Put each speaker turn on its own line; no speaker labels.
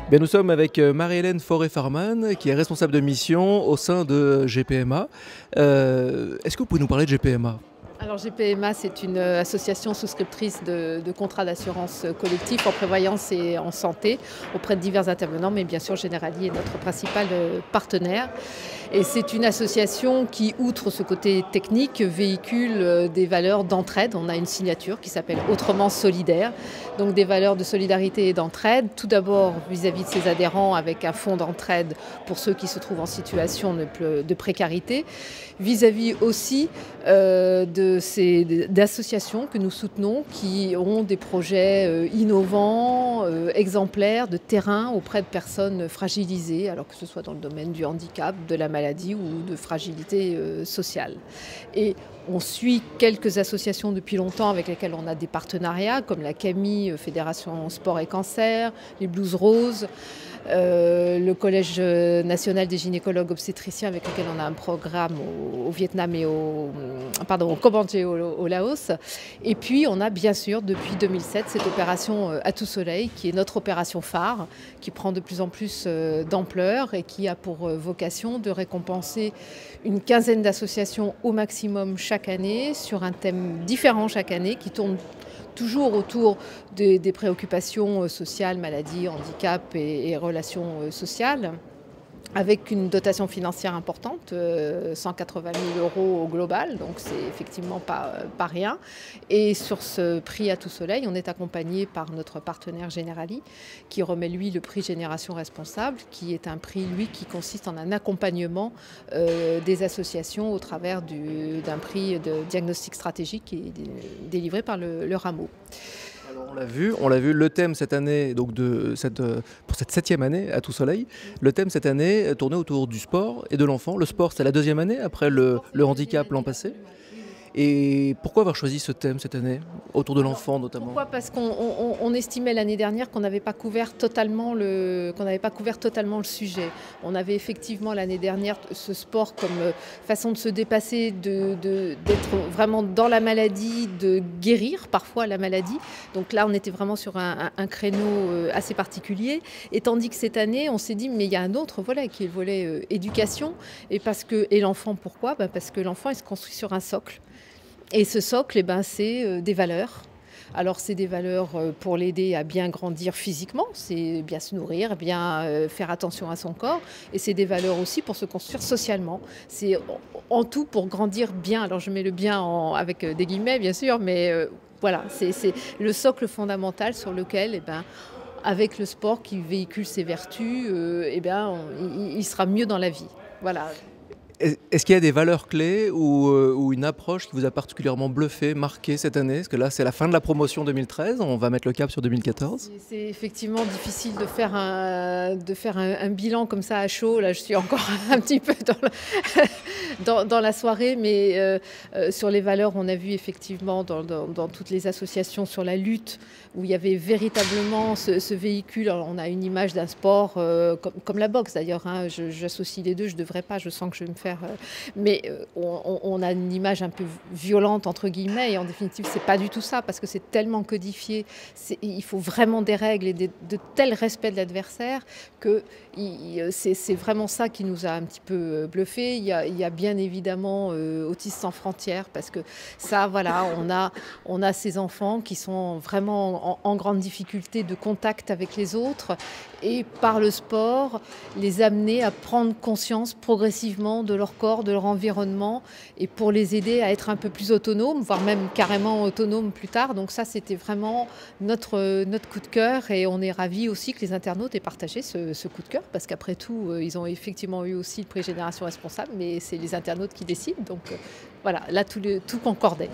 Bien, nous sommes avec Marie-Hélène Fauré-Farman, qui est responsable de mission au sein de GPMA. Est-ce que vous pouvez nous parler de GPMA ?
Alors GPMA, c'est une association souscriptrice de contrats d'assurance collectif en prévoyance et en santé auprès de divers intervenants, mais bien sûr Generali est notre principal partenaire. Et c'est une association qui, outre ce côté technique, véhicule des valeurs d'entraide. On a une signature qui s'appelle Autrement solidaire, donc des valeurs de solidarité et d'entraide. Tout d'abord vis-à-vis de ses adhérents avec un fonds d'entraide pour ceux qui se trouvent en situation de précarité, vis-à-vis aussi d'associations que nous soutenons qui ont des projets innovants, exemplaires, de terrain auprès de personnes fragilisées, alors que ce soit dans le domaine du handicap, de la maladie ou de fragilité sociale. Et on suit quelques associations depuis longtemps avec lesquelles on a des partenariats, comme la CAMI, Fédération Sport et Cancer, les Blues Roses, le Collège national des gynécologues obstétriciens avec lequel on a un programme au Vietnam et au Cambodge et au Laos. Et puis on a bien sûr depuis 2007 cette opération À tout soleil qui est notre opération phare, qui prend de plus en plus d'ampleur et qui a pour vocation de récompenser une quinzaine d'associations au maximum chaque année sur un thème différent chaque année qui tourne toujours autour des préoccupations sociales, maladies, handicap et relations sociales, avec une dotation financière importante, 180 000 € au global, donc c'est effectivement pas rien. Et sur ce prix À tout soleil, on est accompagné par notre partenaire Generali, qui remet lui le prix Génération Responsable, qui est un prix lui qui consiste en un accompagnement des associations au travers d'un prix de diagnostic stratégique qui est délivré par le Rameau.
Alors on l'a vu, le thème cette année, donc pour cette 7e année À tout soleil, le thème cette année tournait autour du sport et de l'enfant. Le sport, c'est la 2e année après le handicap l'an passé. Et pourquoi avoir choisi ce thème cette année, autour de l'enfant notamment ?
Pourquoi ? Parce qu'on estimait l'année dernière qu'on n'avait pas couvert totalement le sujet. On avait effectivement l'année dernière ce sport comme façon de se dépasser, d'être vraiment dans la maladie, de guérir parfois la maladie. Donc là, on était vraiment sur un créneau assez particulier. Et tandis que cette année, on s'est dit, mais il y a un autre volet qui est le volet éducation. Et l'enfant, pourquoi ? Parce que l'enfant, il se construit sur un socle. Et ce socle, c'est des valeurs. Alors c'est des valeurs pour l'aider à bien grandir physiquement, c'est bien se nourrir, bien faire attention à son corps. Et c'est des valeurs aussi pour se construire socialement. C'est en tout pour grandir bien. Alors je mets le bien avec des guillemets bien sûr, mais voilà, c'est le socle fondamental sur lequel avec le sport qui véhicule ses vertus, il sera mieux dans la vie. Voilà.
Est-ce qu'il y a des valeurs clés ou une approche qui vous a particulièrement bluffé, marqué cette année ? Parce que là, c'est la fin de la promotion 2013, on va mettre le cap sur 2014.
C'est effectivement difficile de faire un bilan comme ça à chaud. Là, je suis encore un petit peu dans la soirée, mais sur les valeurs, on a vu effectivement dans toutes les associations sur la lutte, où il y avait véritablement ce véhicule. Alors, on a une image d'un sport comme la boxe d'ailleurs, hein. J'associe les deux, je ne devrais pas, je sens que je vais me faire... mais on a une image un peu violente, entre guillemets, et en définitive, c'est pas du tout ça, parce que c'est tellement codifié. Il faut vraiment des règles et de tel respect de l'adversaire que c'est vraiment ça qui nous a un petit peu bluffé. Il y a bien évidemment Autistes sans frontières, parce que ça, voilà, on a ces enfants qui sont vraiment en grande difficulté de contact avec les autres, et par le sport, les amener à prendre conscience progressivement de leur corps, de leur environnement, et pour les aider à être un peu plus autonomes, voire même carrément autonomes plus tard. Donc ça, c'était vraiment notre coup de cœur, et on est ravis aussi que les internautes aient partagé ce coup de cœur, parce qu'après tout, ils ont effectivement eu aussi le prix Génération Responsable, mais c'est les internautes qui décident. Donc voilà, là, tout concordait.